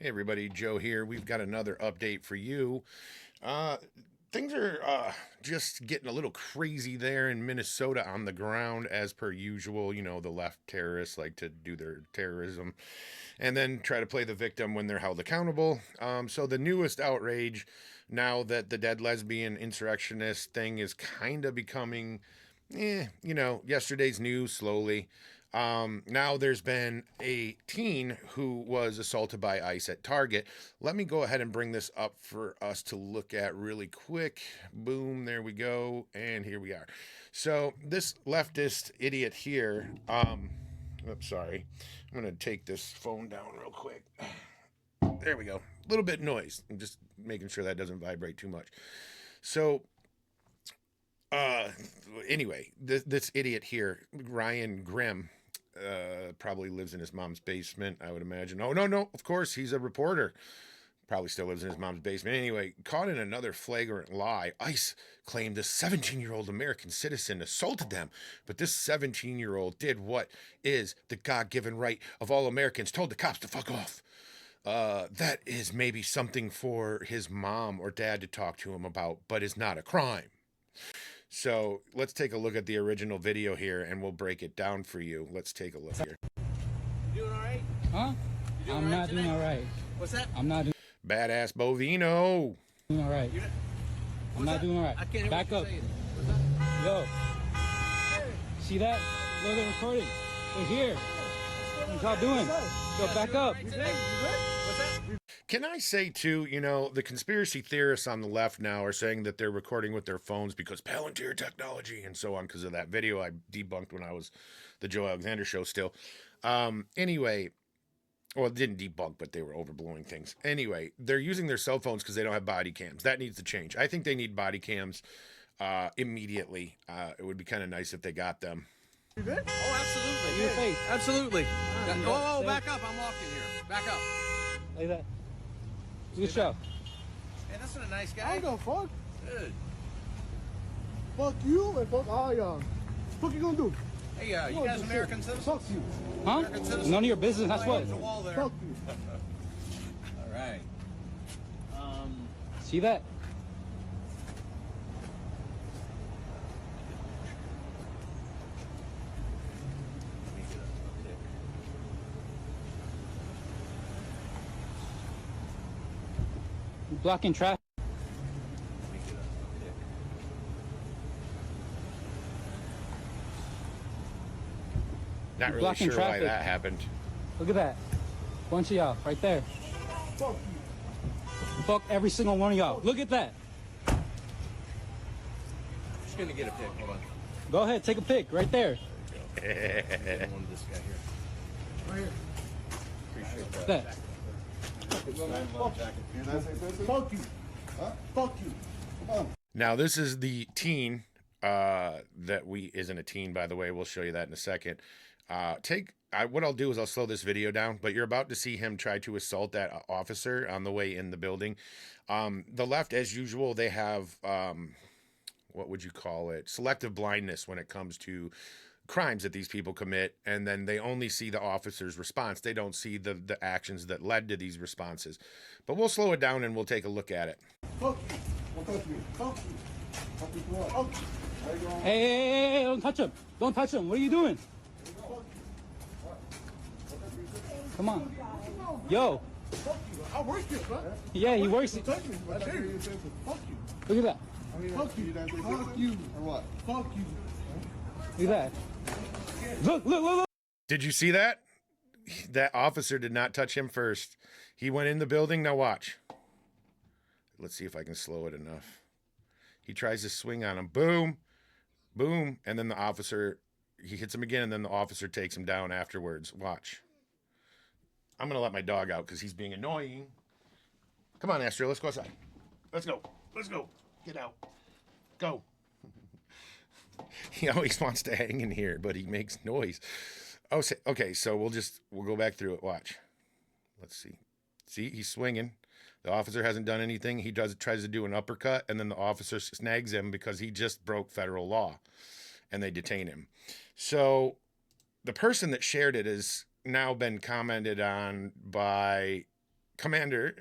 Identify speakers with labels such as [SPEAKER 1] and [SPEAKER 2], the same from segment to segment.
[SPEAKER 1] Hey everybody, Joe here. We've got another update for you. Things are just getting a little crazy there in Minnesota on the ground, as per usual. You know, the left terrorists like to do their terrorism and then try to play the victim when they're held accountable. So the newest outrage, now that the dead lesbian insurrectionist thing is kind of becoming yesterday's news slowly. Now there's been a teen who was assaulted by ICE at Target. Let me go ahead and bring this up for us to look at really quick. Boom, there we go. And here we are. So this leftist idiot here, oops, sorry. I'm going to take this phone down real quick. There we go. A little bit noise. I'm just making sure that doesn't vibrate too much. So anyway, this idiot here, Ryan Grimm, probably lives in his mom's basement, I would imagine. Oh, no, of course, he's a reporter. Probably still lives in his mom's basement. Anyway, caught in another flagrant lie. ICE claimed a 17-year-old American citizen assaulted them, but this 17-year-old did what is the God-given right of all Americans, told the cops to fuck off. That is maybe something for his mom or dad to talk to him about, but is not a crime. So let's take a look at the original video here and we'll break it down for you. Let's take a look here.
[SPEAKER 2] You doing all right?
[SPEAKER 3] Huh? I'm not doing all right.
[SPEAKER 2] What's that?
[SPEAKER 3] I'm not
[SPEAKER 1] Badass Bovino.
[SPEAKER 3] doing all right. I'm not doing all right.
[SPEAKER 2] I can't hear
[SPEAKER 3] Back
[SPEAKER 2] what
[SPEAKER 3] up.
[SPEAKER 2] you're saying. What's that?
[SPEAKER 3] Yo. See that? Look, they're recording. They're here. What y'all doing? Yo, back up.
[SPEAKER 2] What's that?
[SPEAKER 1] Can I say, too, the conspiracy theorists on the left now are saying that they're recording with their phones because Palantir technology and so on, because of that video I debunked when I was the Joe Alexander show still. Anyway, well, it didn't debunk, but they were overblowing things. Anyway, they're using their cell phones because they don't have body cams. That needs to change. I think they need body cams immediately. It would be kind of nice if they got them.
[SPEAKER 2] You good? Oh, absolutely.
[SPEAKER 3] Your face.
[SPEAKER 2] Absolutely.
[SPEAKER 3] you
[SPEAKER 2] Oh,
[SPEAKER 3] got
[SPEAKER 2] back up. I'm walking here. Back up.
[SPEAKER 3] Like that. Good show.
[SPEAKER 2] Hey, that's not a nice
[SPEAKER 4] I
[SPEAKER 2] guy.
[SPEAKER 4] don't give a fuck.
[SPEAKER 2] Good.
[SPEAKER 4] Fuck you and fuck all y'all. What you gonna do?
[SPEAKER 2] Hey, you guys American citizens?
[SPEAKER 4] Fuck you.
[SPEAKER 3] Huh?
[SPEAKER 2] American citizens?
[SPEAKER 3] None of your business. That's
[SPEAKER 2] There's a
[SPEAKER 3] what.
[SPEAKER 2] wall there.
[SPEAKER 4] Fuck you.
[SPEAKER 2] All right.
[SPEAKER 3] See that? You're blocking traffic.
[SPEAKER 1] Not really
[SPEAKER 3] blocking
[SPEAKER 1] sure why
[SPEAKER 3] traffic.
[SPEAKER 1] that happened.
[SPEAKER 3] Look at that. Bunch of y'all right there.
[SPEAKER 4] Fuck you.
[SPEAKER 3] Fuck every single one of y'all. Look at that.
[SPEAKER 2] Just gonna get a pic. Hold on.
[SPEAKER 3] Go ahead, take a pic right there.
[SPEAKER 2] Get one of this guy here.
[SPEAKER 4] Right here.
[SPEAKER 2] Appreciate that.
[SPEAKER 3] That.
[SPEAKER 4] Fuck you. Huh? Fuck you. Come on.
[SPEAKER 1] Now, this is the teen that isn't a teen, by the way. We'll show you that in a second. What I'll do is I'll slow this video down, but you're about to see him try to assault that officer on the way in the building. The left, as usual, they have, what would you call it? Selective blindness when it comes to crimes that these people commit, and then they only see the officer's response. They don't see the actions that led to these responses. But we'll slow it down and we'll take a look at it.
[SPEAKER 4] Fuck you. Don't touch me. Fuck you. Fuck you. Fuck you. How you going?
[SPEAKER 3] Hey, don't touch him. Don't touch him. What are you doing?
[SPEAKER 4] Fuck you.
[SPEAKER 3] Come on. Yo.
[SPEAKER 4] Fuck you. I work here, bro.
[SPEAKER 3] Yeah, he works.
[SPEAKER 4] Don't touch me. I dare you. Fuck you.
[SPEAKER 3] Look at that.
[SPEAKER 4] Fuck you. Fuck you. Or what? Fuck you.
[SPEAKER 3] Look at that. Look.
[SPEAKER 1] Did you see that? That officer did not touch him first. He went in the building. Now watch. Let's see if I can slow it enough. He tries to swing on him. Boom. Boom. And then the officer, he hits him again, and then the officer takes him down afterwards. Watch. I'm going to let my dog out because he's being annoying. Come on, Astro. Let's go outside. Let's go. Get out. Go. He always wants to hang in here, but he makes noise. Oh, okay. So we'll go back through it. Watch. Let's see. See, he's swinging. The officer hasn't done anything. He tries to do an uppercut, and then the officer snags him because he just broke federal law, and they detain him. So the person that shared it has now been commented on by Commander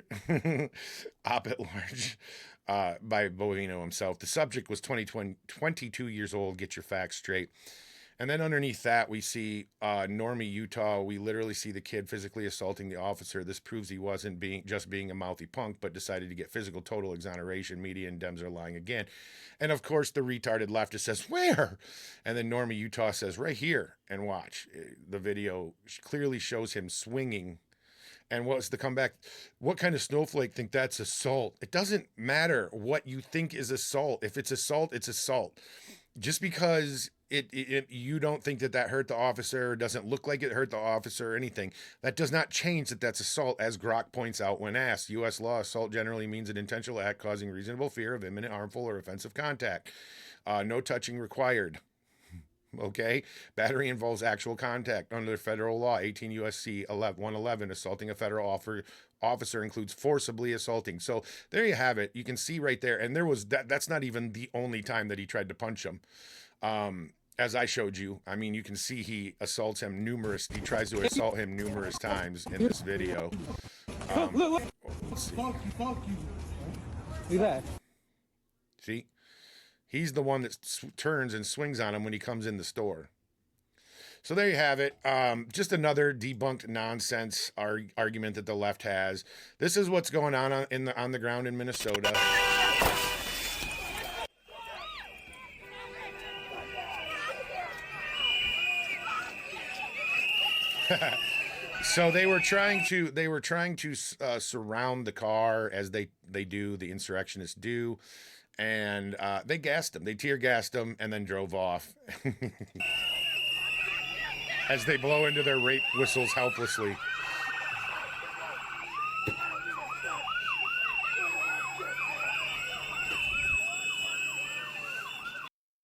[SPEAKER 1] Op at Large by Bovino himself. The subject was 22 years old. Get your facts straight. And then underneath that, we see Normie, Utah. We literally see the kid physically assaulting the officer. This proves he wasn't being a mouthy punk, but decided to get physical. Total exoneration. Media and Dems are lying again. And of course, the retarded leftist says, "Where?" And then Normie, Utah says, "Right here." And watch. The video clearly shows him swinging. And what's the comeback? What kind of snowflake think that's assault? It doesn't matter what you think is assault. If it's assault, it's assault. Just because you don't think that hurt the officer, or doesn't look like it hurt the officer or anything, that does not change that that's assault, as Grok points out when asked. U.S. law, assault generally means an intentional act causing reasonable fear of imminent harmful or offensive contact. No touching required. Okay, battery involves actual contact under federal law. 18 U.S.C. 111. Assaulting a federal officer includes forcibly assaulting. So there you have it. You can see right there. And there was that's not even the only time that he tried to punch him. As I showed you, I mean, you can see he assaults him he tries to assault him numerous times in this video.
[SPEAKER 3] Look.
[SPEAKER 1] Let's see.
[SPEAKER 4] Fuck you.
[SPEAKER 3] Look at that.
[SPEAKER 1] See? He's the one that turns and swings on him when he comes in the store. So there you have it. Just another debunked nonsense argument that the left has. This is what's going on the ground in Minnesota. So they were trying to surround the car, as the insurrectionists do. And they gassed him. They tear gassed him and then drove off as they blow into their rape whistles helplessly.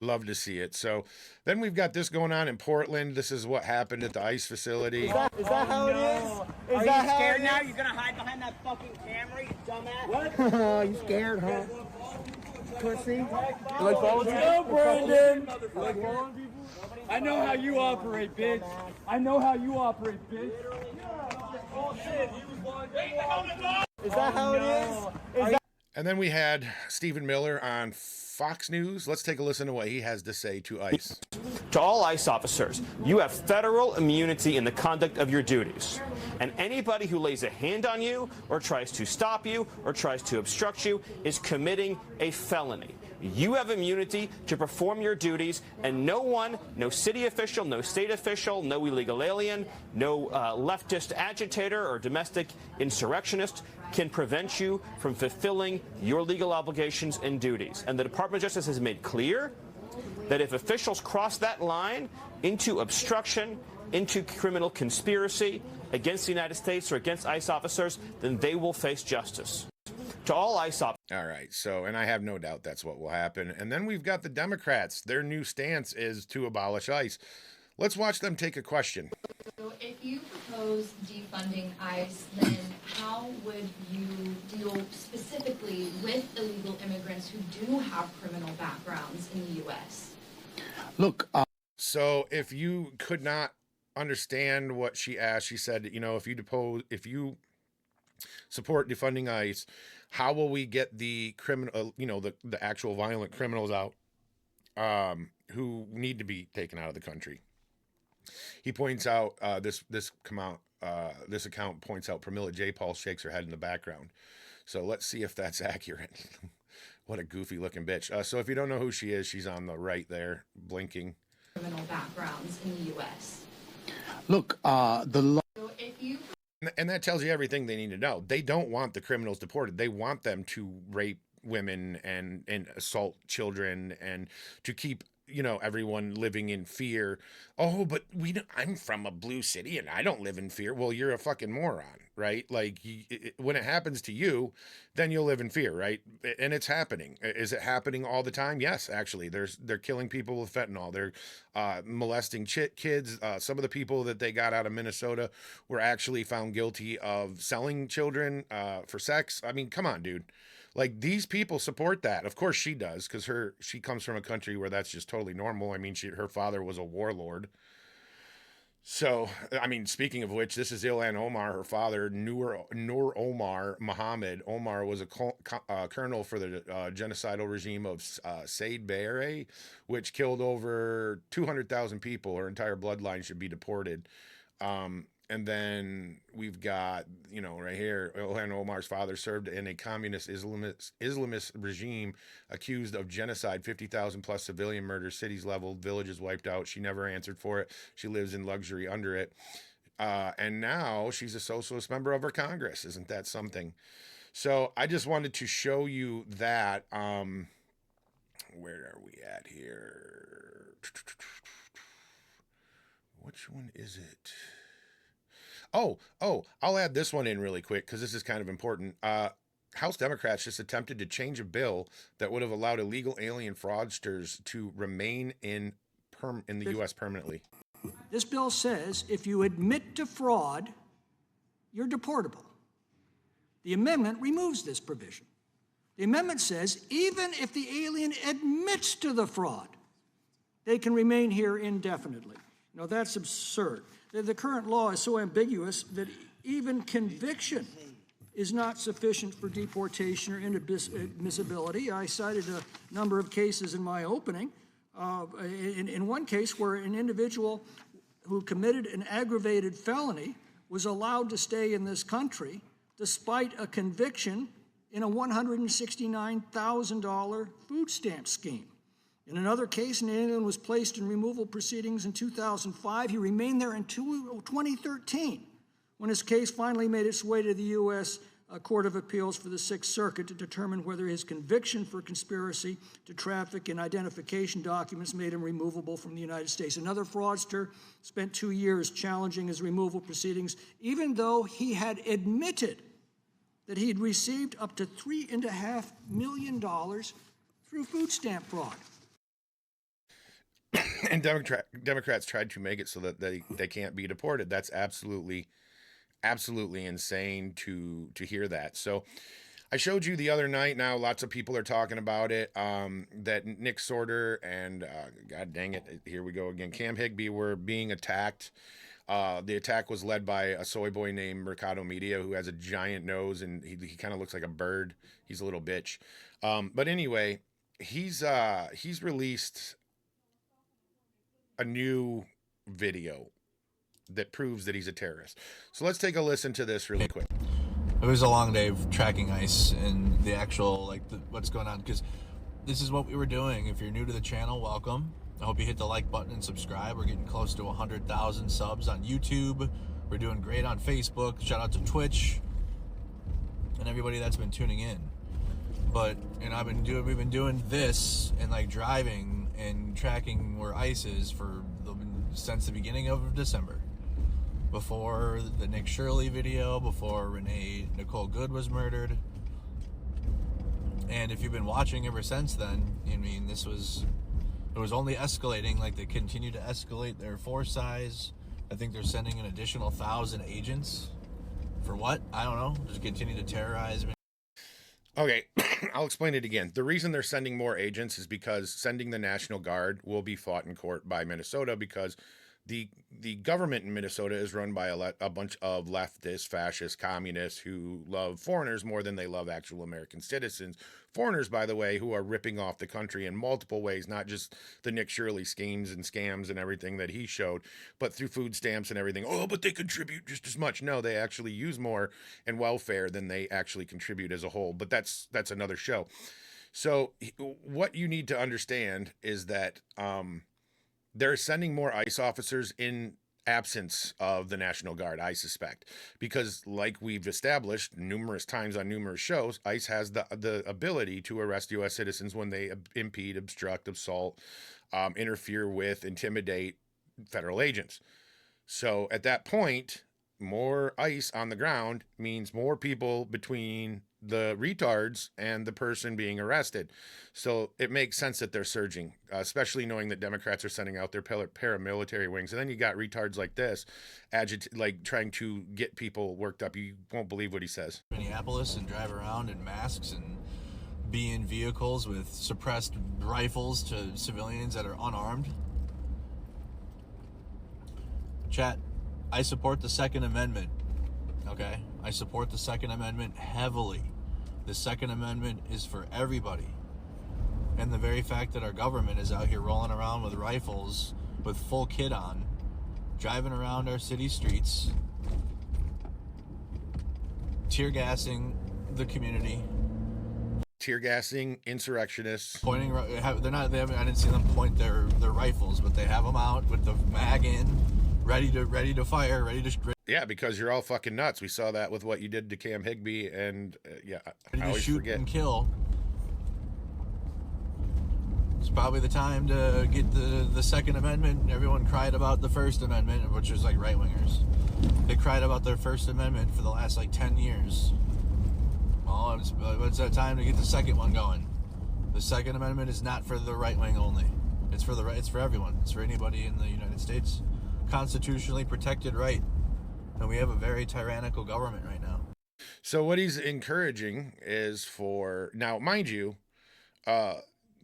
[SPEAKER 1] Love to see it. So then we've got this going on in Portland. This is what happened at the ICE facility.
[SPEAKER 5] Is that how it is?
[SPEAKER 6] Are you scared now? You're gonna hide behind that fucking camera, you dumbass?
[SPEAKER 5] What? You scared, huh? Pussy.
[SPEAKER 6] You like following people? No, Brandon!
[SPEAKER 3] I know how you operate, bitch. I know how you operate, bitch.
[SPEAKER 5] Is that how it is?
[SPEAKER 1] And then we had Stephen Miller on Fox News. Let's take a listen to what he has to say to ICE.
[SPEAKER 7] To all ICE officers, you have federal immunity in the conduct of your duties. And anybody who lays a hand on you or tries to stop you or tries to obstruct you is committing a felony. You have immunity to perform your duties, and no one, no city official, no state official, no illegal alien, no leftist agitator or domestic insurrectionist can prevent you from fulfilling your legal obligations and duties. And the Department of Justice has made clear that if officials cross that line into obstruction, into criminal conspiracy against the United States or against ICE officers, then they will face justice. To all ICE officers.
[SPEAKER 1] All right. So, and I have no doubt that's what will happen. And then we've got the Democrats. Their new stance is to abolish ICE. Let's watch them take a question.
[SPEAKER 8] So if you propose defunding ICE, then how would you deal specifically with illegal immigrants who do have criminal backgrounds in the U.S.?
[SPEAKER 3] Look,
[SPEAKER 1] So if you could not understand what she asked, she said, if you support defunding ICE, how will we get the criminal, the actual violent criminals out who need to be taken out of the country? He points out this account points out Pramila J. Paul shakes her head in the background. So let's see if that's accurate. What a goofy looking bitch. So if you don't know who she is, she's on the right there, blinking.
[SPEAKER 8] Criminal backgrounds in the U.S.
[SPEAKER 3] look, the
[SPEAKER 8] So if you
[SPEAKER 1] And that tells you everything they need to know. They don't want the criminals deported. They want them to rape women and assault children and to keep everyone living in fear. Oh, but I'm from a blue city and I don't live in fear. Well, you're a fucking moron, right? Like when it happens to you, then you'll live in fear, right? And it's happening. Is it happening all the time? Yes, actually. They're killing people with fentanyl. They're molesting kids. Some of the people that they got out of Minnesota were actually found guilty of selling children for sex. I mean, come on, dude. Like, these people support that. Of course she does, because she comes from a country where that's just totally normal. I mean, her father was a warlord. So, I mean, speaking of which, this is Ilhan Omar, her father, Noor Omar Mohammed. Omar was a colonel for the genocidal regime of Said Barre, which killed over 200,000 people. Her entire bloodline should be deported. And then we've got, you know, right here, Ilhan Omar's father served in a communist Islamist regime accused of genocide, 50,000 plus civilian murders, cities leveled, villages wiped out. She never answered for it. She lives in luxury under it. And now she's a socialist member of her Congress. Isn't that something? So I just wanted to show you that. Where are we at here? Which one is it? Oh, I'll add this one in really quick because this is kind of important. House Democrats just attempted to change a bill that would have allowed illegal alien fraudsters to remain in the U.S. permanently.
[SPEAKER 9] This bill says if you admit to fraud, you're deportable. The amendment removes this provision. The amendment says even if the alien admits to the fraud, they can remain here indefinitely. Now, that's absurd. The current law is so ambiguous that even conviction is not sufficient for deportation or inadmissibility. I cited a number of cases in my opening. In one case where an individual who committed an aggravated felony was allowed to stay in this country despite a conviction in a $169,000 food stamp scheme. In another case, an alien was placed in removal proceedings in 2005. He remained there until 2013, when his case finally made its way to the U.S. Court of Appeals for the Sixth Circuit to determine whether his conviction for conspiracy to traffic in identification documents made him removable from the United States. Another fraudster spent 2 years challenging his removal proceedings, even though he had admitted that he had received up to $3.5 million through food stamp fraud.
[SPEAKER 1] And Democrats tried to make it so that they can't be deported. That's absolutely insane to hear that. So I showed you the other night. Now lots of people are talking about it. That Nick Sorter and God dang it, here we go again. Cam Higbee were being attacked. The attack was led by a soy boy named Mercado Media, who has a giant nose and he kind of looks like a bird. He's a little bitch. But anyway, he's released a new video that proves that he's a terrorist. So let's take a listen to this really quick.
[SPEAKER 10] It was a long day of tracking ICE and the actual, what's going on, because this is what we were doing. If you're new to the channel, welcome. I hope you hit the like button and subscribe. We're getting close to 100,000 subs on YouTube. We're doing great on Facebook. Shout out to Twitch and everybody that's been tuning in. But, and we've been doing this and driving and tracking where ICE is since the beginning of December. Before the Nick Shirley video, before Nicole Good was murdered. And if you've been watching ever since then, I mean, it was only escalating. They continue to escalate their force size. I think they're sending an additional 1,000 agents. For what? I don't know. Just continue to terrorize me.
[SPEAKER 1] Okay, I'll explain it again. The reason they're sending more agents is because sending the National Guard will be fought in court by Minnesota, because the government in Minnesota is run by a bunch of leftist, fascist, communists who love foreigners more than they love actual American citizens. Foreigners, by the way, who are ripping off the country in multiple ways, not just the Nick Shirley schemes and scams and everything that he showed, but through food stamps and everything. Oh, but they contribute just as much. No, they actually use more in welfare than they actually contribute as a whole. But that's another show. So what you need to understand is that they're sending more ICE officers in absence of the National Guard, I suspect, because like we've established numerous times on numerous shows, ICE has the ability to arrest U.S. citizens when they impede, obstruct, assault, interfere with, intimidate federal agents. So at that point, more ICE on the ground means more people between the retards and the person being arrested. So it makes sense that they're surging, especially knowing that Democrats are sending out their paramilitary wings. And then you got retards like this, trying to get people worked up. You won't believe what he says.
[SPEAKER 10] Minneapolis and drive around in masks and be in vehicles with suppressed rifles to civilians that are unarmed. Chat, I support the Second Amendment. Okay? I support the Second Amendment heavily. The Second Amendment is for everybody. And the very fact that our government is out here rolling around with rifles with full kit on, driving around our city streets, tear gassing the community,
[SPEAKER 1] tear gassing insurrectionists,
[SPEAKER 10] pointing. They're not. They haven't. I didn't see them point their rifles, but they have them out with the mag in, ready to fire, ready to.
[SPEAKER 1] Yeah, because you're all fucking nuts. We saw that with what you did to Cam Higbee, and yeah, I always
[SPEAKER 10] shoot
[SPEAKER 1] forget.
[SPEAKER 10] And kill. It's probably the time to get the Second Amendment. Everyone cried about the First Amendment, which was like right-wingers. They cried about their First Amendment for the last like 10 years. Well, it's that time to get the second one going. The Second Amendment is not for the right wing only. It's for everyone. It's for anybody in the United States. Constitutionally protected right. And we have a very tyrannical government right now.
[SPEAKER 1] So what he's encouraging is for, now mind you,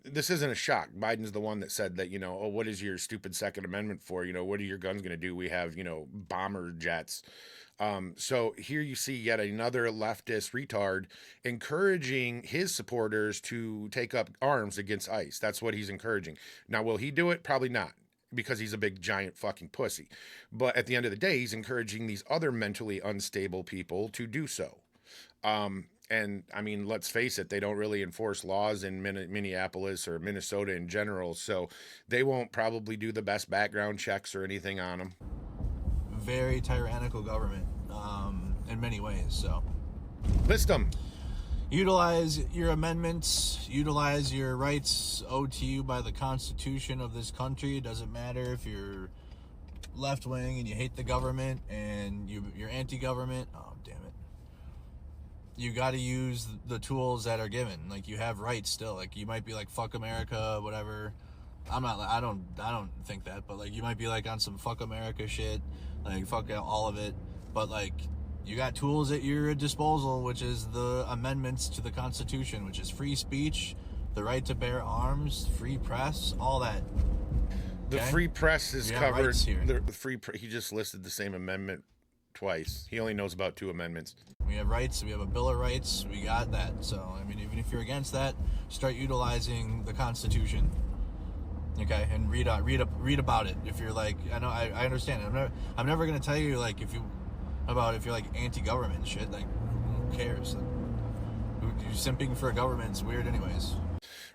[SPEAKER 1] this isn't a shock. Biden's the one that said that, oh, what is your stupid Second Amendment for? What are your guns going to do? We have, bomber jets. So here you see yet another leftist retard encouraging his supporters to take up arms against ICE. That's what he's encouraging. Now, will he do it? Probably not, because he's a big, giant fucking pussy. But at the end of the day, he's encouraging these other mentally unstable people to do so. And I mean, let's face it, they don't really enforce laws in Minneapolis or Minnesota in general, so they won't probably do the best background checks or anything on them.
[SPEAKER 10] Very tyrannical government, in many ways, so.
[SPEAKER 1] List them.
[SPEAKER 10] Utilize your amendments, utilize your rights owed to you by the Constitution of this country. It doesn't matter if you're left-wing and you hate the government and you're anti-government. Oh, damn it. You got to use the tools that are given. Like, you have rights still. Like, you might be like, fuck America, whatever. I don't think that, but like, you might be like on some fuck America shit, like fuck all of it. But like, you got tools at your disposal, which is the amendments to the Constitution, which is free speech, the right to bear arms, free press, all that.
[SPEAKER 1] The free press is covered.
[SPEAKER 10] Here.
[SPEAKER 1] He just listed the same amendment twice. He only knows about 2 amendments.
[SPEAKER 10] We have rights. We have a Bill of Rights. We got that. So, I mean, even if you're against that, start utilizing the Constitution. Okay, and read about it. If you're like, I understand. I'm never gonna tell you like if you're like anti-government and shit. Like, who cares? Like, you're simping for a government. It's weird, anyways.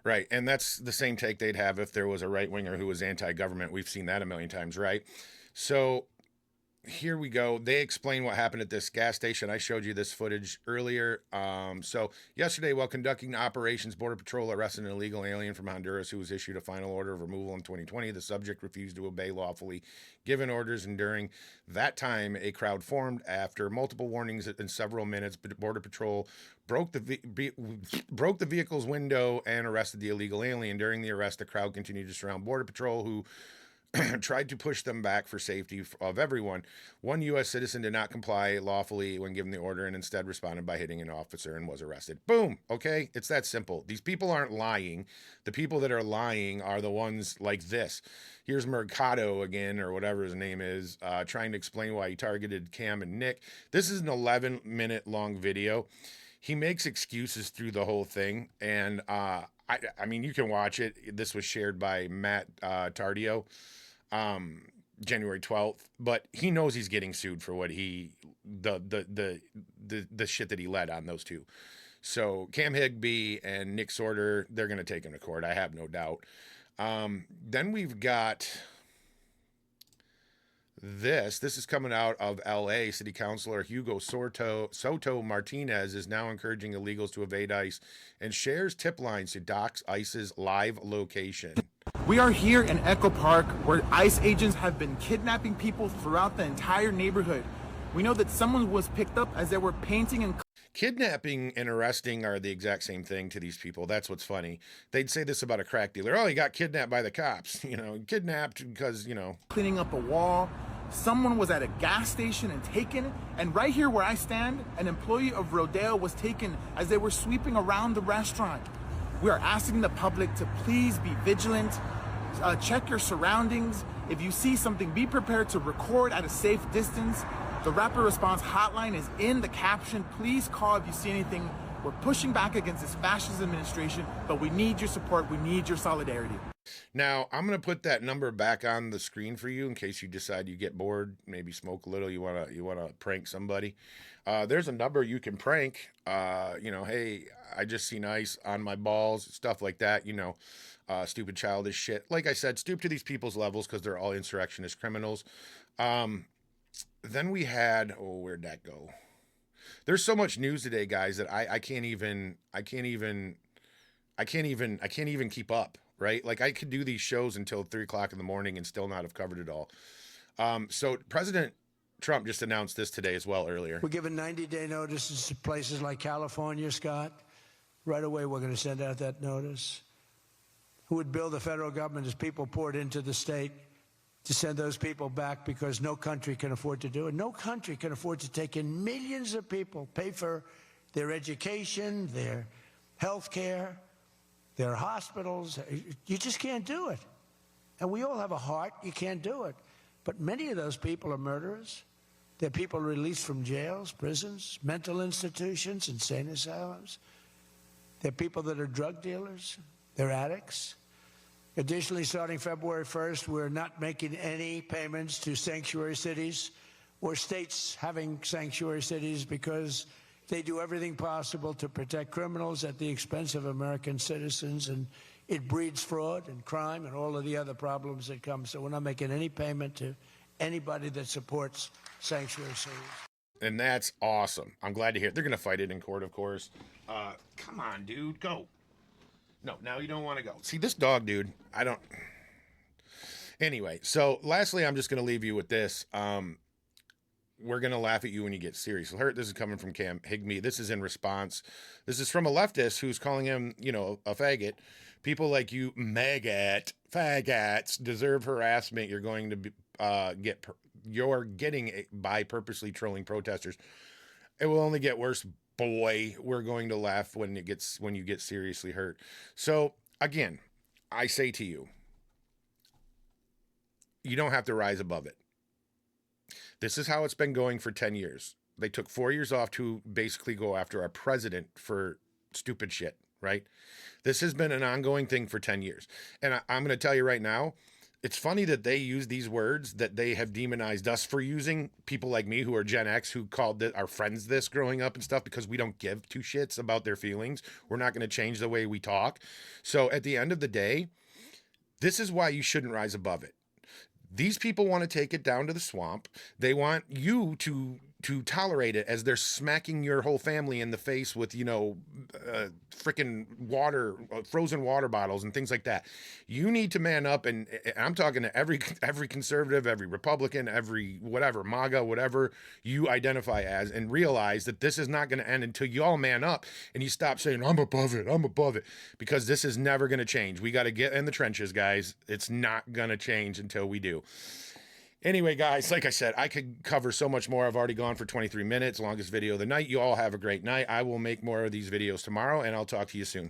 [SPEAKER 1] Right, and that's the same take they'd have if there was a right-winger who was anti-government. We've seen that a million times, right? So here we go. They explain what happened at this gas station. I showed you this footage earlier. So yesterday, while conducting operations, Border Patrol arrested an illegal alien from Honduras who was issued a final order of removal in 2020. The subject refused to obey lawfully given orders, and during that time, a crowd formed. After multiple warnings in several minutes, Border Patrol broke the vehicle's window and arrested the illegal alien. During the arrest, the crowd continued to surround Border Patrol, who tried to push them back for safety of everyone. One U.S. citizen did not comply lawfully when given the order and instead responded by hitting an officer and was arrested. Boom. Okay? It's that simple. These people aren't lying. The people that are lying are the ones like this. Here's Mercado again, or whatever his name is, trying to explain why he targeted Cam and Nick. This is an 11-minute long video. He makes excuses through the whole thing, and I mean, you can watch it. This was shared by Matt Tardio. January 12th, but he knows he's getting sued for what the shit that he led on those two. So Cam Higbee and Nick Sorter, they're going to take him to court. I have no doubt. Then we've got this is coming out of LA. City Councilor Hugo Soto Martinez is now encouraging illegals to evade ICE and shares tip lines to dox ICE's live location.
[SPEAKER 5] We are here in Echo Park, where ICE agents have been kidnapping people throughout the entire neighborhood. We know that someone was picked up as they were painting and...
[SPEAKER 1] Kidnapping and arresting are the exact same thing to these people. That's what's funny. They'd say this about a crack dealer. Oh, he got kidnapped by the cops. Kidnapped because,
[SPEAKER 5] cleaning up a wall. Someone was at a gas station and taken. And right here where I stand, an employee of Rodeo was taken as they were sweeping around the restaurant. We are asking the public to please be vigilant, check your surroundings. If you see something, be prepared to record at a safe distance. The rapid response hotline is in the caption. Please call if you see anything. We're pushing back against this fascist administration, but we need your support. We need your solidarity.
[SPEAKER 1] Now, I'm going to put that number back on the screen for you in case you decide you get bored, maybe smoke a little, you want to prank somebody. There's a number you can prank, hey, I just seen ice on my balls, stuff like that, stupid childish shit. Like I said, stoop to these people's levels because they're all insurrectionist criminals. Then we had, where'd that go? There's so much news today, guys, that I can't even keep up. Right? Like I could do these shows until 3:00 in the morning and still not have covered it all. So President Trump just announced this today as well earlier.
[SPEAKER 11] We're giving 90-day notices to places like California, Scott. Right away, we're going to send out that notice. Who would bill the federal government as people poured into the state to send those people back because no country can afford to do it. No country can afford to take in millions of people, pay for their education, their health care, their hospitals. You just can't do it. And we all have a heart. You can't do it. But many of those people are murderers. They're people released from jails, prisons, mental institutions, insane asylums. They're people that are drug dealers. They're addicts. Additionally, starting February 1st, we're not making any payments to sanctuary cities or states having sanctuary cities because they do everything possible to protect criminals at the expense of American citizens, and it breeds fraud and crime and all of the other problems that come. So we're not making any payment to anybody that supports sanctuary cities.
[SPEAKER 1] And that's awesome. I'm glad to hear it. They're going to fight it in court, of course. Come on, dude, go. No, now you don't want to go. See, this dog, dude, Anyway, so lastly, I'm just going to leave you with this. We're going to laugh at you when you get seriously hurt. This is coming from Cam Higme. This is in response. This is from a leftist who's calling him, a faggot. People like you, faggots, deserve harassment. You're going to you're getting by purposely trolling protesters. It will only get worse, boy. We're going to laugh when you get seriously hurt. So again, I say to you, you don't have to rise above it. This is how it's been going for 10 years. They took 4 years off to basically go after our president for stupid shit, right? This has been an ongoing thing for 10 years. And I'm going to tell you right now, it's funny that they use these words that they have demonized us for using, people like me who are Gen X who called our friends this growing up and stuff, because we don't give two shits about their feelings. We're not going to change the way we talk. So at the end of the day, this is why you shouldn't rise above it. These people want to take it down to the swamp. They want you to tolerate it as they're smacking your whole family in the face with, freaking water, frozen water bottles and things like that. You need to man up, and I'm talking to every conservative, every Republican, every whatever, MAGA, whatever you identify as, and realize that this is not going to end until you all man up and you stop saying, I'm above it, because this is never going to change. We got to get in the trenches, guys. It's not going to change until we do. Anyway, guys, like I said, I could cover so much more. I've already gone for 23 minutes, longest video of the night. You all have a great night. I will make more of these videos tomorrow, and I'll talk to you soon.